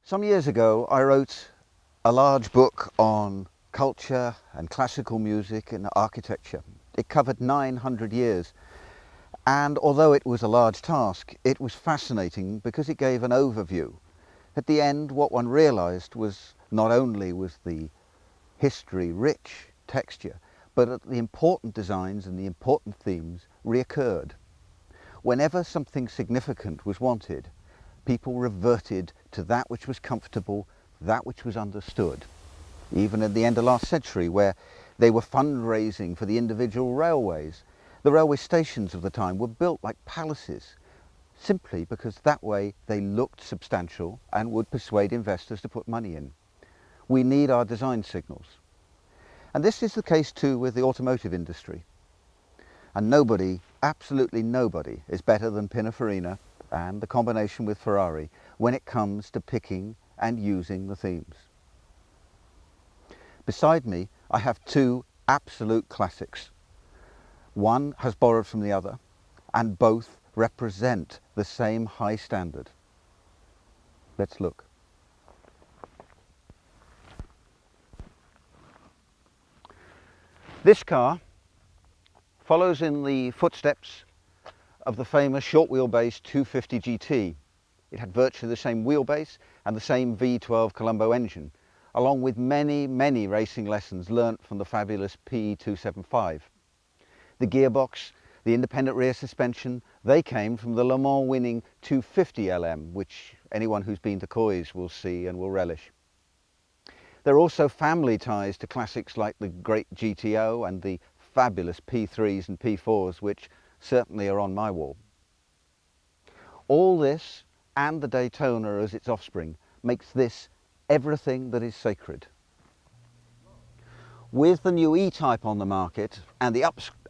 Some years ago I wrote a large book on culture and classical music and architecture. It covered 900 years, and although it was a large task, it was fascinating because it gave an overview. At the end, what one realized was not only was the history rich texture, but that the important designs and the important themes reoccurred. Whenever something significant was wanted, people reverted to that which was comfortable, that which was understood. Even at the end of last century, where they were fundraising for the individual railways, the railway stations of the time were built like palaces, simply because that way they looked substantial and would persuade investors to put money in. We need our design signals. And this is the case too with the automotive industry. And nobody, absolutely nobody, is better than Pininfarina and the combination with Ferrari when it comes to picking and using the themes. Beside me, I have two absolute classics. One has borrowed from the other, and both represent the same high standard. Let's look. This car follows in the footsteps of the famous short wheelbase 250 GT. It had virtually the same wheelbase and the same V12 Colombo engine, along with many, many racing lessons learnt from the fabulous P275. The gearbox, the independent rear suspension, they came from the Le Mans winning 250 LM, which anyone who's been to Coys will see and will relish. There are also family ties to classics like the great GTO and the fabulous P3s and P4s, which certainly are on my wall. All this, and the Daytona as its offspring, makes this everything that is sacred. With the new E-Type on the market and the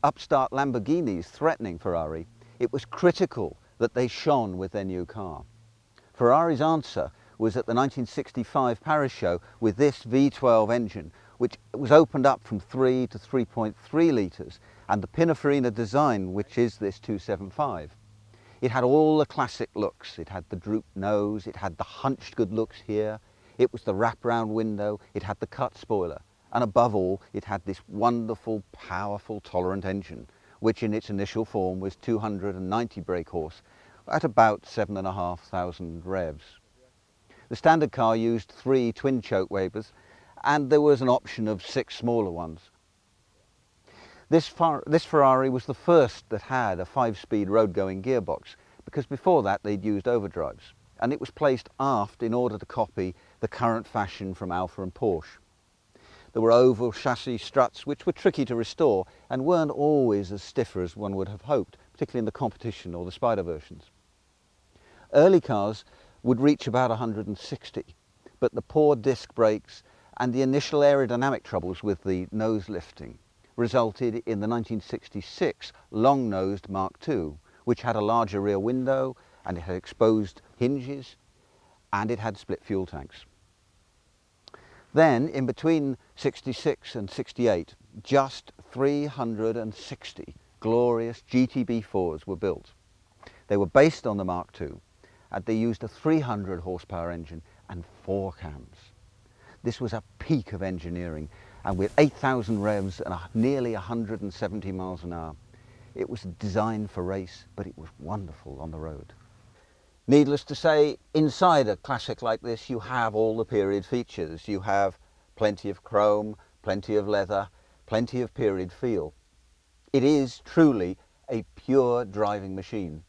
upstart Lamborghinis threatening Ferrari, it was critical that they shone with their new car. Ferrari's answer was at the 1965 Paris show with this V12 engine, which was opened up from 3 to 3.3 litres, and the Pininfarina design, which is this 275. It had all the classic looks. It had the drooped nose, it had the hunched good looks here, it was the wraparound window, it had the cut spoiler, and above all, it had this wonderful, powerful, tolerant engine, which in its initial form was 290 brake horse at about 7,500 revs. The standard car used 3 twin choke Webers, and there was an option of 6 smaller ones. This Ferrari was the first that had a 5-speed road-going gearbox, because before that they'd used overdrives, and it was placed aft in order to copy the current fashion from Alfa and Porsche. There were oval chassis struts which were tricky to restore and weren't always as stiffer as one would have hoped, particularly in the competition or the Spider versions. Early cars would reach about 160, but the poor disc brakes and the initial aerodynamic troubles with the nose lifting resulted in the 1966 long-nosed Mark II, which had a larger rear window and it had exposed hinges and it had split fuel tanks. Then, in between 66 and 68, just 360 glorious GTB4s were built. They were based on the Mark II, and they used a 300 horsepower engine and 4 cams. This was a peak of engineering, and with 8,000 revs and nearly 170 miles an hour, it was designed for race, but it was wonderful on the road. Needless to say, inside a classic like this, you have all the period features. You have plenty of chrome, plenty of leather, plenty of period feel. It is truly a pure driving machine.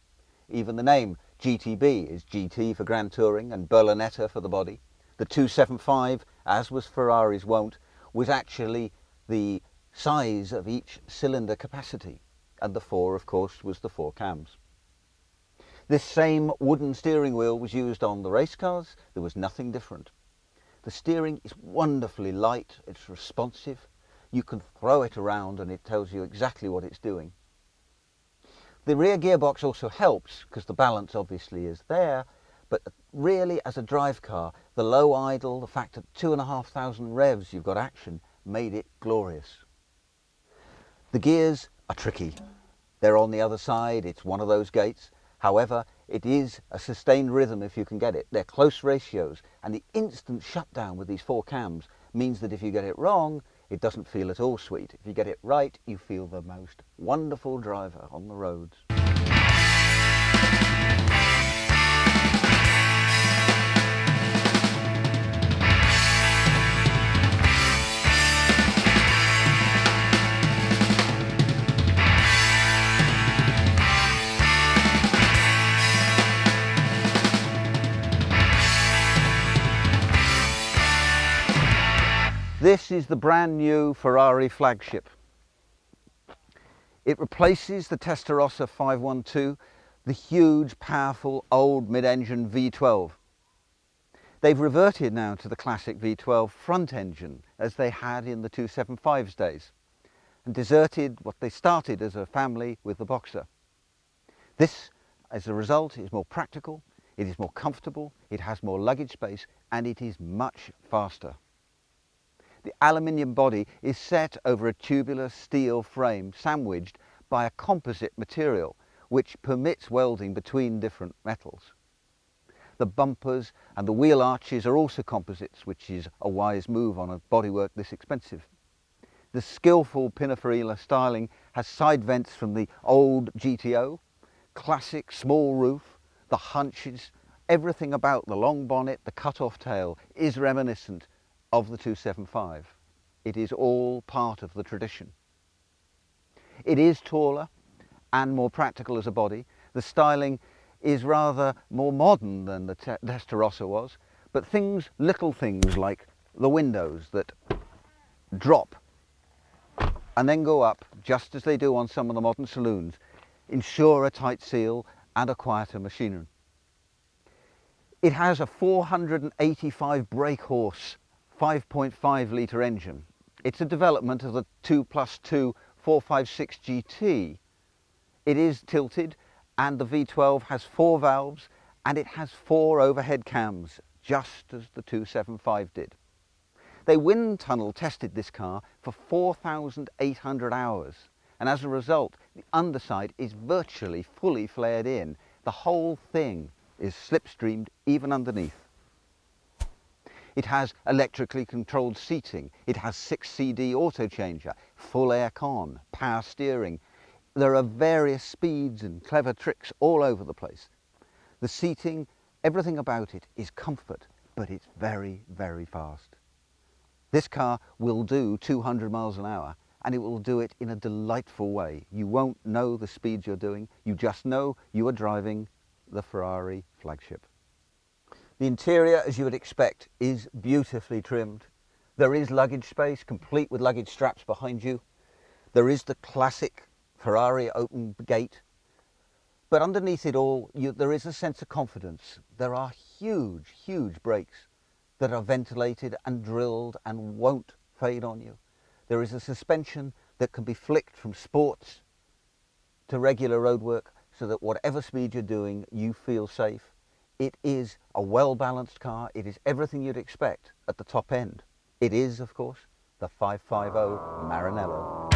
Even the name GTB is GT for Grand Touring and Berlinetta for the body. The 275, as was Ferrari's wont, was actually the size of each cylinder capacity, and the 4, of course, was the 4 cams. This same wooden steering wheel was used on the race cars. There was nothing different. The steering is wonderfully light, it's responsive. You can throw it around and it tells you exactly what it's doing. The rear gearbox also helps because the balance obviously is there, but really as a drive car, the low idle, the fact that 2,500 revs you've got action, made it glorious. The gears are tricky. They're on the other side, it's one of those gates. However, it is a sustained rhythm if you can get it. They're close ratios, and the instant shutdown with these 4 cams means that if you get it wrong, it doesn't feel at all sweet. If you get it right, you feel the most wonderful driver on the roads. This is the brand new Ferrari flagship. It replaces the Testarossa 512, the huge, powerful, old mid-engine V12. They've reverted now to the classic V12 front engine as they had in the 275's days, and deserted what they started as a family with the Boxer. This, as a result, is more practical, it is more comfortable, it has more luggage space, and it is much faster. The aluminium body is set over a tubular steel frame sandwiched by a composite material which permits welding between different metals. The bumpers and the wheel arches are also composites, which is a wise move on a bodywork this expensive. The skillful Pininfarina styling has side vents from the old GTO, classic small roof, the hunches, everything about the long bonnet, the cut-off tail is reminiscent of the 275. It is all part of the tradition. It is taller and more practical as a body. The styling is rather more modern than the Testarossa was, but little things like the windows that drop and then go up, just as they do on some of the modern saloons, ensure a tight seal and a quieter machinery. It has a 485 brake horse 5.5 litre engine. It's a development of the 2+2 456 GT. It is tilted, and the V12 has 4 valves and it has 4 overhead cams, just as the 275 did. They wind tunnel tested this car for 4,800 hours, and as a result the underside is virtually fully flared in. The whole thing is slipstreamed even underneath. It has electrically controlled seating, it has 6 CD auto changer, full air con, power steering. There are various speeds and clever tricks all over the place. The seating, everything about it is comfort, but it's very, very fast. This car will do 200 miles an hour, and it will do it in a delightful way. You won't know the speeds you're doing, you just know you are driving the Ferrari flagship. The interior, as you would expect, is beautifully trimmed. There is luggage space, complete with luggage straps behind you. There is the classic Ferrari open gate. But underneath it all, there is a sense of confidence. There are huge, huge brakes that are ventilated and drilled and won't fade on you. There is a suspension that can be flicked from sports to regular roadwork so that whatever speed you're doing, you feel safe. It is a well-balanced car. It is everything you'd expect at the top end. It is, of course, the 550 Maranello.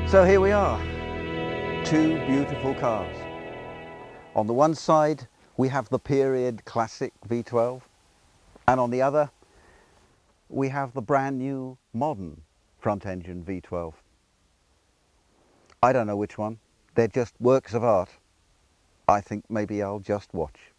So here we are, 2 beautiful cars. On the one side we have the period classic V12, and on the other we have the brand new modern front engine V12. I don't know which one, they're just works of art. I think maybe I'll just watch.